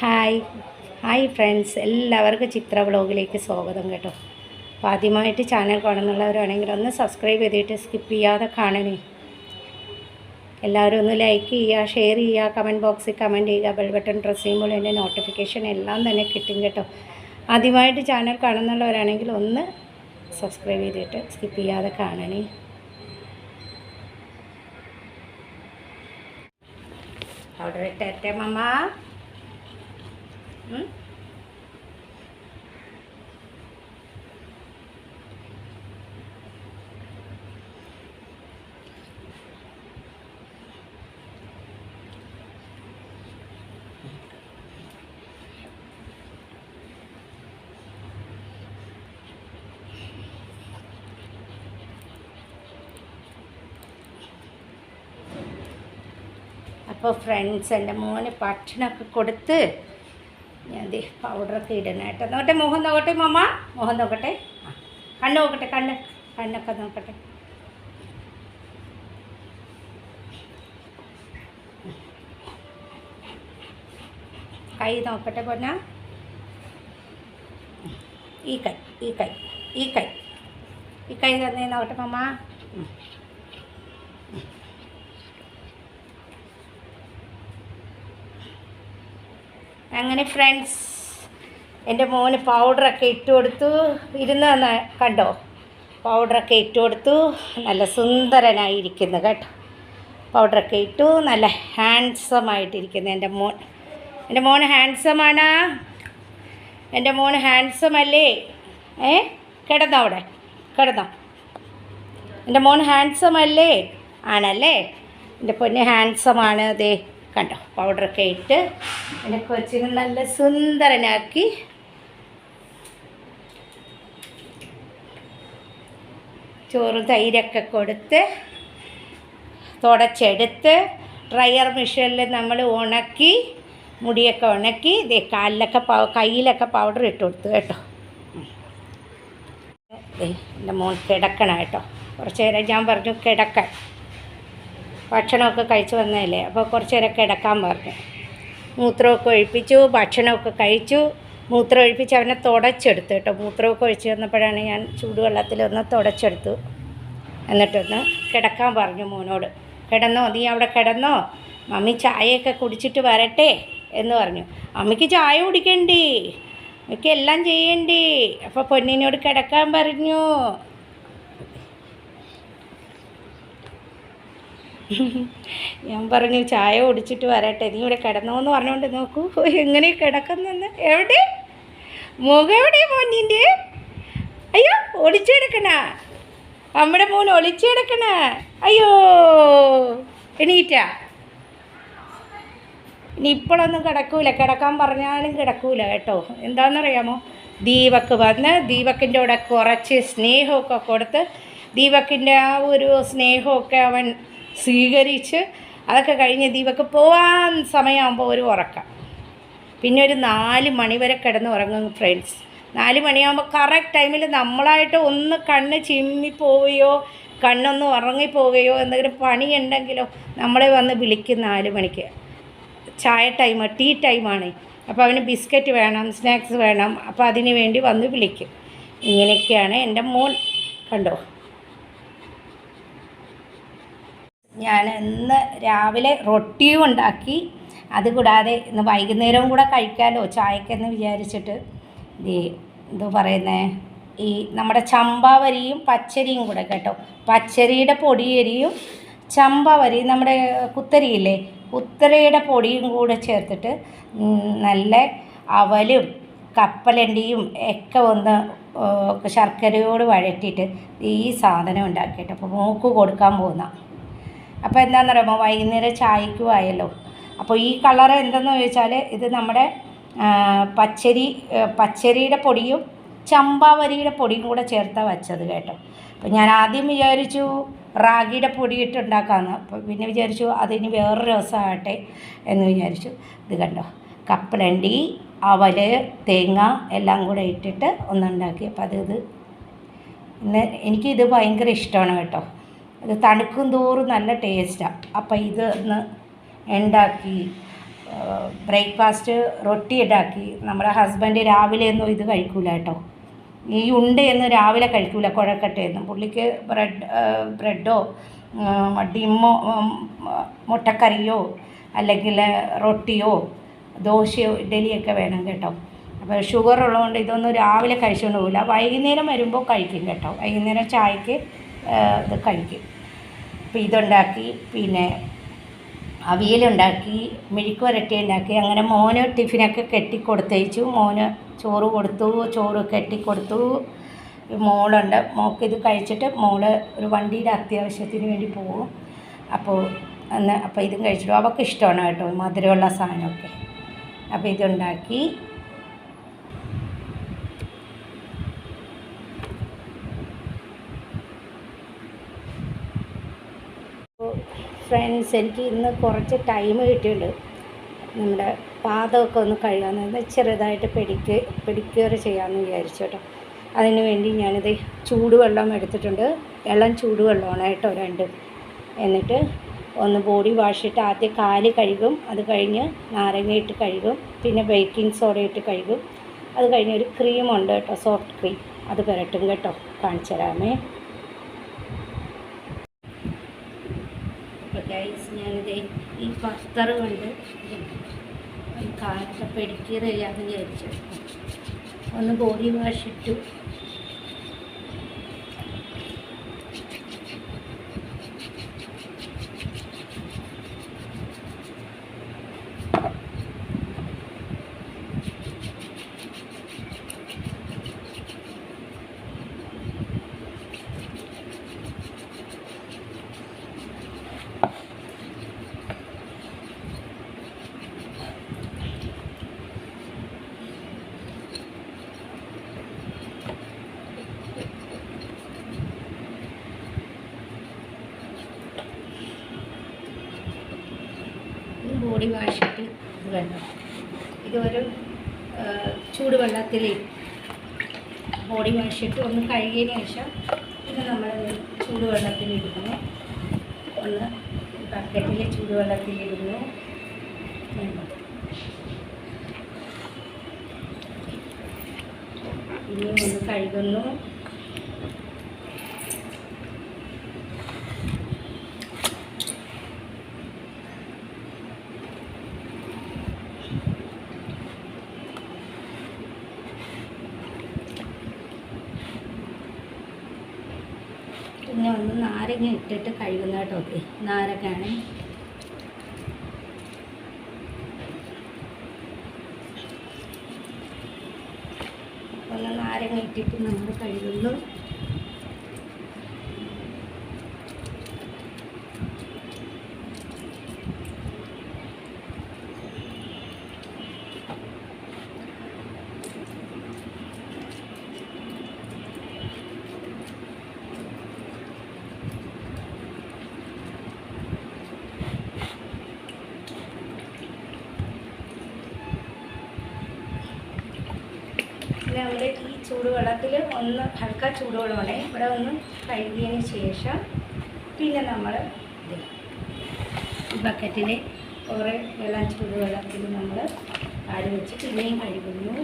Hi hi friends, എല്ലാവർക്കും ചിത്ര വ്ളോഗിലേക്ക് സ്വാഗതം കേട്ടോ. അപ്പോൾ ആദ്യമായിട്ട് ചാനൽ കാണുന്നുള്ളവരാണെങ്കിൽ ഒന്ന് സബ്സ്ക്രൈബ് ചെയ്തിട്ട് സ്കിപ്പ് ചെയ്യാതെ കാണണേ. എല്ലാവരും ഒന്ന് ലൈക്ക് ചെയ്യുക, ഷെയർ ചെയ്യുക, കമൻറ്റ് ബോക്സിൽ കമൻറ്റ് ചെയ്യുക. ബെൽ ബട്ടൺ പ്രസ് ചെയ്യുമ്പോൾ എൻ്റെ നോട്ടിഫിക്കേഷൻ എല്ലാം തന്നെ കിട്ടും കേട്ടോ. ആദ്യമായിട്ട് ചാനൽ കാണുന്നുള്ളവരാണെങ്കിൽ ഒന്ന് സബ്സ്ക്രൈബ് ചെയ്തിട്ട് സ്കിപ്പ് ചെയ്യാതെ കാണണേ. അവിടെ ഇട്ടേ മമ്മ. അപ്പോൾ ഫ്രണ്ട്സ്, എൻ്റെ മോന് ഭക്ഷണമൊക്കെ കൊടുത്ത് ഞാൻ പൗഡറൊക്കെ ഇടണം കേട്ടോ. നോക്കട്ടെ, മുഖം നോക്കട്ടെ മമ്മ, മുഖം നോക്കട്ടെ. കണ്ണ് നോക്കട്ടെ, കണ്ണൊക്കെ നോക്കട്ടെ. കൈ നോക്കട്ടെ പൊന്ന. ഈ കൈ തന്നെ നോക്കട്ടെ മമ്മ. അങ്ങനെ ഫ്രണ്ട്സ്, എൻ്റെ മോന് പൗഡറൊക്കെ ഇട്ട് കൊടുത്തു. ഇരുന്ന് കണ്ടോ, പൗഡറൊക്കെ ഇട്ട് കൊടുത്തു. നല്ല സുന്ദരനായിരിക്കുന്നു കേട്ടോ. പൗഡറൊക്കെ ഇട്ടു, നല്ല ഹാൻഡ്സമായിട്ടിരിക്കുന്നു എൻ്റെ മോൻ. എൻ്റെ മോൻ ഹാൻഡ്സമാണ്. എൻ്റെ മോൻ ഹാൻഡ്സം അല്ലേ? കിടന്നോ, അവിടെ കിടന്നോ. എൻ്റെ മോൻ ഹാൻഡ്സം അല്ലേ? ആണല്ലേ. എൻ്റെ പൊന്ന് ഹാൻഡ്സമാണ്. അതെ കണ്ടോ, പൗഡറൊക്കെ ഇട്ട് എൻ്റെ കൊച്ചിനെ നല്ല സുന്ദരനാക്കി. ചോറും തൈരൊക്കെ കൊടുത്ത് തുടച്ചെടുത്ത് ഡ്രയർ മെഷീനിൽ നമ്മൾ ഉണക്കി, മുടിയൊക്കെ ഉണക്കി. ഇതേ കയ്യിലൊക്കെ പൗഡർ ഇട്ട് കൊടുത്തു കേട്ടോ. എൻ്റെ മോൻ കിടക്കണം കേട്ടോ. കുറച്ച് നേരം ഞാൻ പറഞ്ഞു കിടക്കാൻ. ഭക്ഷണമൊക്കെ കഴിച്ച് വന്നതല്ലേ, അപ്പോൾ കുറച്ച് നേരം കിടക്കാൻ പറഞ്ഞു. മൂത്രമൊക്കെ ഒഴിപ്പിച്ചു, ഭക്ഷണമൊക്കെ കഴിച്ചു. മൂത്രം ഒഴിപ്പിച്ച് അവനെ തുടച്ചെടുത്തു കേട്ടോ. മൂത്രമൊക്കെ ഒഴിച്ച് വന്നപ്പോഴാണ് ഞാൻ ചൂടുവെള്ളത്തിലൊന്ന് തുടച്ചെടുത്തു. എന്നിട്ടൊന്ന് കിടക്കാൻ പറഞ്ഞു മോനോട്. കിടന്നോ, നീ അവിടെ കിടന്നോ, മമ്മി ചായയൊക്കെ കുടിച്ചിട്ട് വരട്ടെ എന്ന് പറഞ്ഞു. അമ്മയ്ക്ക് ചായ കുടിക്കണ്ടേ, അമ്മയ്ക്ക് എല്ലാം ചെയ്യണ്ടേ. അപ്പോൾ പൊന്നിനോട് കിടക്കാൻ പറഞ്ഞു. ഞാൻ പറഞ്ഞു ചായ കുടിച്ചിട്ട് വരട്ടെ, നീ ഇവിടെ കിടന്നോന്ന് പറഞ്ഞുകൊണ്ട് നോക്കൂ എങ്ങനെ കിടക്കുന്നെന്ന്. എവിടെ മുഖം, എവിടെ മോനിൻ്റെ? അയ്യോ, ഒളിച്ചെടുക്കണ നമ്മുടെ മോൻ, ഒളിച്ചെടുക്കണ. അയ്യോ, എണീറ്റാ? ഇനി ഇപ്പോഴൊന്നും കിടക്കൂല, കിടക്കാൻ പറഞ്ഞാലും കിടക്കൂല കേട്ടോ. എന്താണെന്നറിയാമോ, ദീപക്ക് വന്ന് ദീപക്കിൻ്റെ കൂടെ കുറച്ച് സ്നേഹമൊക്കെ കൊടുത്ത് ദീപക്കിൻ്റെ ആ ഒരു സ്നേഹമൊക്കെ അവൻ സ്വീകരിച്ച് അതൊക്കെ കഴിഞ്ഞ് ദീപക്ക് പോവാൻ സമയമാകുമ്പോൾ ഒരു ഉറക്കം. പിന്നെ ഒരു 4 മണി വരെ കിടന്ന് ഉറങ്ങും ഫ്രണ്ട്സ്. 4 മണിയാകുമ്പോൾ കറക്റ്റ് ടൈമിൽ നമ്മളായിട്ട് ഒന്ന് കണ്ണ് ചിമ്മിപ്പോവുകയോ കണ്ണൊന്ന് ഉറങ്ങിപ്പോവുകയോ എന്തെങ്കിലും പണിയുണ്ടെങ്കിലോ നമ്മളെ വന്ന് വിളിക്കും. 4 മണിക്ക് ചായ ടൈം, ടീ ടൈമാണ്. അപ്പോൾ അവന് ബിസ്ക്കറ്റ് വേണം, സ്നാക്സ് വേണം. അപ്പോൾ അതിന് വേണ്ടി വന്ന് വിളിക്കും. ഇങ്ങനെയൊക്കെയാണ് എൻ്റെ മോൻ. കണ്ടോ, ഞാൻ ഇന്ന് രാവിലെ റൊട്ടിയും ഉണ്ടാക്കി. അതുകൂടാതെ ഇന്ന് വൈകുന്നേരവും കൂടെ കഴിക്കാമല്ലോ ചായക്കെന്ന് വിചാരിച്ചിട്ട് എന്തോ പറയുന്നത്, ഈ നമ്മുടെ ചമ്പാവരിയും പച്ചരിയും കൂടെ കേട്ടോ. പച്ചരിയുടെ പൊടിയരിയും ചമ്പാവരിയും, നമ്മുടെ കുത്തരിയില്ലേ, കുത്തരയുടെ പൊടിയും കൂടെ ചേർത്തിട്ട് നല്ല അവലും കപ്പലണ്ടിയും ഒക്കെ ഒന്ന് ശർക്കരയോട് വഴറ്റിയിട്ട് ഈ സാധനം ഉണ്ടാക്കിയിട്ട് അപ്പോൾ മൂക്ക് കൊടുക്കാൻ പോകുന്ന. അപ്പോൾ എന്താണെന്ന് പറയുമ്പോൾ വൈകുന്നേരം ചായക്കും ആയല്ലോ. അപ്പോൾ ഈ കളർ എന്തെന്ന് ചോദിച്ചാൽ ഇത് നമ്മുടെ പച്ചരിയുടെ പൊടിയും ചമ്പാവരിയുടെ പൊടിയും കൂടെ ചേർത്താൽ വെച്ചത് കേട്ടോ. അപ്പോൾ ഞാൻ ആദ്യം വിചാരിച്ചു റാഗിയുടെ പൊടിയിട്ട് ഉണ്ടാക്കാമെന്ന്. അപ്പോൾ പിന്നെ വിചാരിച്ചു അതിന് വേറൊരു രസമാകട്ടെ എന്ന് വിചാരിച്ചു. ഇത് കണ്ടോ, കപ്പലണ്ടി, അവൽ, തേങ്ങ എല്ലാം കൂടെ ഇട്ടിട്ട് ഒന്നുണ്ടാക്കി. അപ്പോൾ ഇന്ന് എനിക്കിത് ഭയങ്കര ഇഷ്ടമാണ് കേട്ടോ. ഇത് തണുക്കും തോറും നല്ല ടേസ്റ്റാണ്. അപ്പോൾ ഇത് ഒന്ന് ഉണ്ടാക്കി ബ്രേക്ക്ഫാസ്റ്റ് റൊട്ടി ഉണ്ടാക്കി. നമ്മുടെ ഹസ്ബൻഡ് രാവിലെ ഒന്നും ഇത് കഴിക്കൂല കേട്ടോ. ഈ ഉണ്ടയൊന്നും രാവിലെ കഴിക്കൂല, കുഴക്കട്ടയൊന്നും. പുള്ളിക്ക് ബ്രെഡോ ഡിമ്മോ മുട്ടക്കറിയോ അല്ലെങ്കിൽ റൊട്ടിയോ ദോശയോ ഇഡ്ഡലിയൊക്കെ വേണം കേട്ടോ. അപ്പോൾ ഷുഗർ ഉള്ളതുകൊണ്ട് ഇതൊന്നും രാവിലെ കഴിച്ചുകൊണ്ട് പോകില്ല. വൈകുന്നേരം വരുമ്പോൾ കഴിക്കും കേട്ടോ. വൈകുന്നേരം ചായക്ക് ഇത് കഴിക്കും. അപ്പോൾ ഇതുണ്ടാക്കി, പിന്നെ അവിയലുണ്ടാക്കി, മെഴുക്ക് വരട്ടി ഉണ്ടാക്കി. അങ്ങനെ മോന് ടിഫിനൊക്കെ കെട്ടിക്കൊടുത്തയച്ചു. മോന് ചോറ് കൊടുത്തു, ചോറ് കെട്ടിക്കൊടുത്തു. മോളുണ്ട്, മോൾക്കിത് കഴിച്ചിട്ട് മോള് ഒരു വണ്ടിയുടെ അത്യാവശ്യത്തിന് വേണ്ടി പോകും. അപ്പോൾ ഇതും കഴിച്ചിട്ടു. അവൾക്ക് ഇഷ്ടമാണ് കേട്ടോ മധുരമുള്ള സാധനമൊക്കെ. അപ്പോൾ ഇതുണ്ടാക്കി. ഫ്രണ്ട്സ്, എനിക്ക് ഇന്ന് കുറച്ച് ടൈം കിട്ടിയിട്ടുണ്ട്. നമ്മുടെ പാദമൊക്കെ ഒന്ന് കഴുകാമെന്ന്, ചെറുതായിട്ട് പെഡിക്യൂർ ചെയ്യാമെന്ന് വിചാരിച്ചു കേട്ടോ. അതിന് വേണ്ടി ഞാനിത് ചൂടുവെള്ളം എടുത്തിട്ടുണ്ട്. ഇളം ചൂടുവെള്ളമാണ് കേട്ടോ രണ്ടും. എന്നിട്ട് ഒന്ന് ബോഡി വാഷ് ഇട്ട് ആദ്യം കാല് കഴുകും, അത് കഴിഞ്ഞ് നാരങ്ങ ഇട്ട് കഴുകും, പിന്നെ ബേക്കിംഗ് സോഡ ഇട്ട് കഴുകും. അത് കഴിഞ്ഞ് ഒരു ക്രീമുണ്ട് കേട്ടോ, സോഫ്റ്റ് ക്രീം, അത് പുരട്ടും കേട്ടോ. കാണിച്ചു തരാമേ. അപ്പോൾ ഗൈസ്, ഞാനിത് ഈ പസ്തർ കൊണ്ട് ഈ കാലത്തെ പെഡിക്യൂർ ചെയ്യാമെന്ന് വിചാരിച്ചു. ഒന്ന് ബോഡി വാഷ് ഇട്ടു. ബോഡി വാഷിട്ട് ഇത് വേണം. ഇതൊരു ചൂടുവെള്ളത്തിൽ ബോഡി വാഷിട്ട് ഒന്ന് കഴുകിയതിന് ശേഷം ഇത് നമ്മൾ ചൂടുവെള്ളത്തിലിടുന്നു. ഒന്ന് ബക്കറ്റിൽ ചൂടുവെള്ളത്തിലിടുന്നു. ഇനിയും ഒന്ന് കഴുകുന്നു. പിന്നെ ഒന്ന് നാരങ്ങ ഇട്ടിട്ട് കഴുകുന്ന കേട്ടോ. നാരങ്ങയാണ്. ഒന്ന് നാരങ്ങ ഇട്ടിട്ട് നമ്മൾ കഴുകുന്നു. നമ്മുടെ ഈ ചൂടുവെള്ളത്തിൽ ഒന്ന് ഹൽക്ക ചൂടുവെള്ളമാണ് ഇവിടെ ഒന്ന് കഴുകിയതിന് ശേഷം പിന്നെ നമ്മൾ ഈ ബക്കറ്റിൽ കുറേ വെള്ളം ചൂടുവെള്ളത്തിൽ നമ്മൾ കാല് വെച്ച് പിന്നെയും കഴുകുന്നു.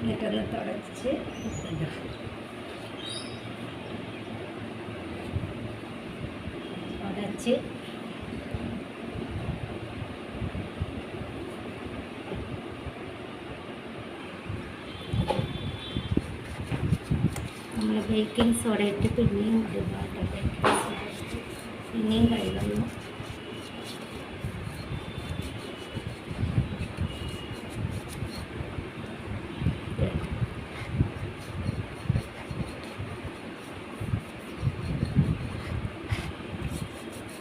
എന്നിട്ടൊന്ന് തുടച്ച് നമ്മൾ ബേക്കിംഗ് സോഡ ഇട്ട് പിന്നെയും ഇടുക. പിന്നെയും കഴുകുന്നു.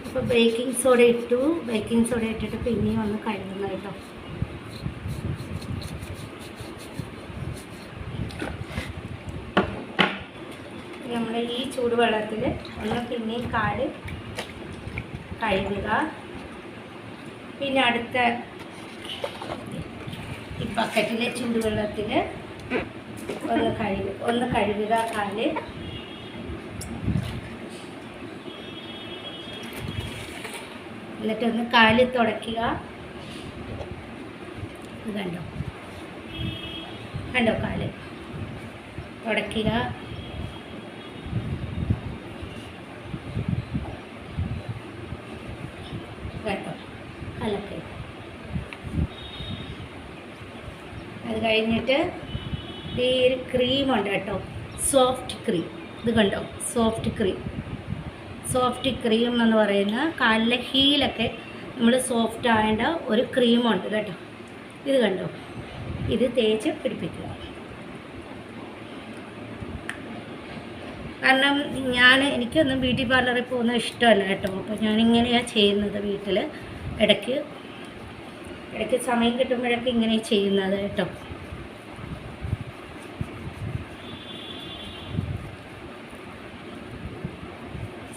അപ്പോൾ ബേക്കിംഗ് സോഡ ഇട്ടു. ബേക്കിംഗ് സോഡ ഇട്ടിട്ട് പിന്നെയും ഒന്ന് കഴുകുന്നു കേട്ടോ. നമ്മൾ ഈ ചൂടുവെള്ളത്തിൽ ഒന്ന് പിന്നെയും കാല് കഴുകുക. പിന്നെ അടുത്ത ഈ ബക്കറ്റിലെ ചൂടുവെള്ളത്തിൽ ഒന്ന് കഴുകുക കാല്. എന്നിട്ടൊന്ന് കാല് തുടയ്ക്കുക. ഇത് കണ്ടോ കണ്ടോ, കാല് തുടയ്ക്കുക. കേട്ടോ കലക്ക്. അത് കഴിഞ്ഞിട്ട് ഈ ഒരു ക്രീമുണ്ട് കേട്ടോ, സോഫ്റ്റ് ക്രീം. ഇത് കണ്ടോ, സോഫ്റ്റ് ക്രീം എന്ന് പറയുന്ന കാലിലെ ഹീലൊക്കെ നമ്മൾ സോഫ്റ്റ് ആവേണ്ട ഒരു ക്രീമുണ്ട് കേട്ടോ. ഇത് കണ്ടോ, ഇത് തേച്ച് പിടിപ്പിക്കുക. കാരണം എനിക്കൊന്നും ബ്യൂട്ടി പാർലറിൽ പോകുന്നത് ഇഷ്ടമല്ല കേട്ടോ. അപ്പോൾ ഞാനിങ്ങനെയാണ് ചെയ്യുന്നത് വീട്ടിൽ. ഇടയ്ക്ക് സമയം കിട്ടുമ്പോഴൊക്കെ ഇങ്ങനെ ചെയ്യുന്നത് കേട്ടോ.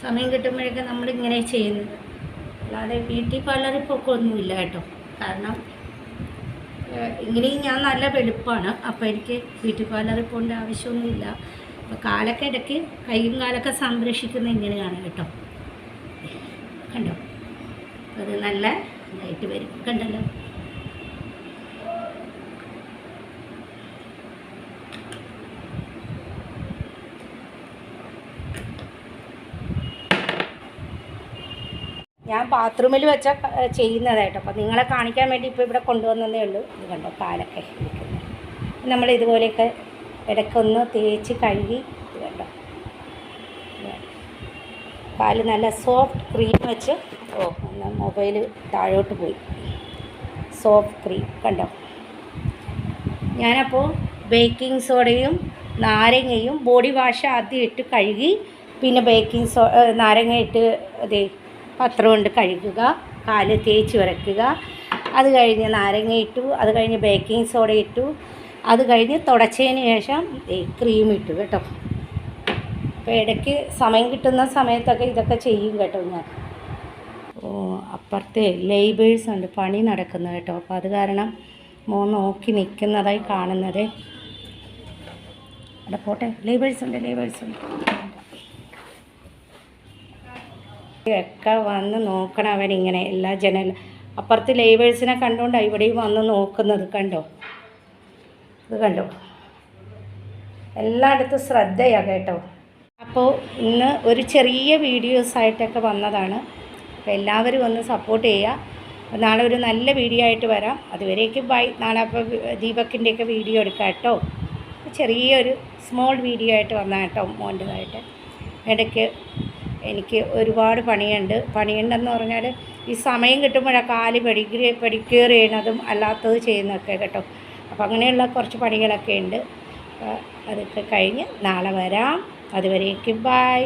സമയം കിട്ടുമ്പോഴൊക്കെ നമ്മളിങ്ങനെ ചെയ്യുന്നത്, അല്ലാതെ ബ്യൂട്ടി പാർലറിൽ പോക്കൊന്നുമില്ല കേട്ടോ. കാരണം ഇങ്ങനെയും ഞാൻ നല്ല വെളുപ്പാണ്, അപ്പോൾ എനിക്ക് ബ്യൂട്ടി പാർലറിൽ പോകേണ്ട ആവശ്യമൊന്നുമില്ല. അപ്പോൾ കാലൊക്കെ ഇടയ്ക്ക് കൈയും കാലൊക്കെ സംരക്ഷിക്കുന്നത് ഇങ്ങനെയാണ് കേട്ടോ. കണ്ടോ, അത് നല്ല ഇതായിട്ട് വരും. കണ്ടല്ലോ, ഞാൻ ബാത്റൂമിൽ വെച്ച ചെയ്യുന്നത് കേട്ടോ. അപ്പോൾ നിങ്ങളെ കാണിക്കാൻ വേണ്ടി ഇപ്പോൾ ഇവിടെ കൊണ്ടുവന്നതേ ഉള്ളൂ. ഇത് കണ്ടോ, കാലൊക്കെ ഇരിക്കുന്നത്. നമ്മൾ ഇതുപോലെയൊക്കെ ഇടയ്ക്കൊന്ന് തേച്ച് കഴുകി. ഇത് കണ്ടോ, കാല് നല്ല സോഫ്റ്റ് ക്രീം വെച്ച്. മൊബൈൽ താഴോട്ട് പോയി. സോഫ്റ്റ് ക്രീം കണ്ടോ. ഞാനപ്പോൾ ബേക്കിംഗ് സോഡയും നാരങ്ങയും ബോഡി വാഷ് ആദ്യം ഇട്ട് കഴുകി, പിന്നെ നാരങ്ങ ഇട്ട് പത്രം കൊണ്ട് കഴുകുക, കാല് തേച്ച് വരയ്ക്കുക. അത് കഴിഞ്ഞ് നാരങ്ങ ഇട്ടു, അത് കഴിഞ്ഞ് ബേക്കിംഗ് സോഡ ഇട്ടു, അത് കഴിഞ്ഞ് തുടച്ചതിന് ശേഷം ക്രീം ഇട്ടു കേട്ടോ. അപ്പോൾ ഇടയ്ക്ക് സമയം കിട്ടുന്ന സമയത്തൊക്കെ ഇതൊക്കെ ചെയ്യും കേട്ടോ ഞാൻ. അപ്പുറത്തെ ലേബേഴ്സ് ഉണ്ട്, പണി നടക്കുന്നത് കേട്ടോ. അപ്പോൾ അത് കാരണം നോക്കി നിൽക്കുന്നതായി കാണുന്നത്. അവിടെ പോട്ടെ, ലേബേഴ്സ് ഉണ്ട് ഒക്കെ വന്ന് നോക്കണം അവനിങ്ങനെ. എല്ലാ അപ്പുറത്ത് ലേബേഴ്സിനെ കണ്ടുകൊണ്ടാണ് ഇവിടെയും വന്ന് നോക്കുന്നത്. കണ്ടോ, ഇത് കണ്ടോ, എല്ലായിടത്തും ശ്രദ്ധയാണ് കേട്ടോ. അപ്പോൾ ഇന്ന് ഒരു ചെറിയ വീഡിയോസായിട്ടൊക്കെ വന്നതാണ്. അപ്പോൾ എല്ലാവരും ഒന്ന് സപ്പോർട്ട് ചെയ്യുക. അപ്പോൾ നാളെ ഒരു നല്ല വീഡിയോ ആയിട്ട് വരാം. അതുവരേക്കും ബൈ. നാളെ അപ്പോൾ ദീപക്കിൻ്റെയൊക്കെ വീഡിയോ എടുക്കാം കേട്ടോ. ചെറിയൊരു സ്മോൾ വീഡിയോ ആയിട്ട് വന്നാൽ കേട്ടോ, മോൻ്റെതായിട്ട്. ഇടയ്ക്ക് എനിക്ക് ഒരുപാട് പണിയുണ്ടെന്ന് പറഞ്ഞാൽ ഈ സമയം കിട്ടുമ്പോഴാണ് കാല് പെഡിക്യൂർ ചെയ്യണതും അല്ലാത്തത് ചെയ്യുന്നതൊക്കെ കേട്ടോ. അപ്പോൾ അങ്ങനെയുള്ള കുറച്ച് പണികളൊക്കെ ഉണ്ട്. അതൊക്കെ കഴിഞ്ഞ് നാളെ വരാം. അതുവരേക്കും ബൈ.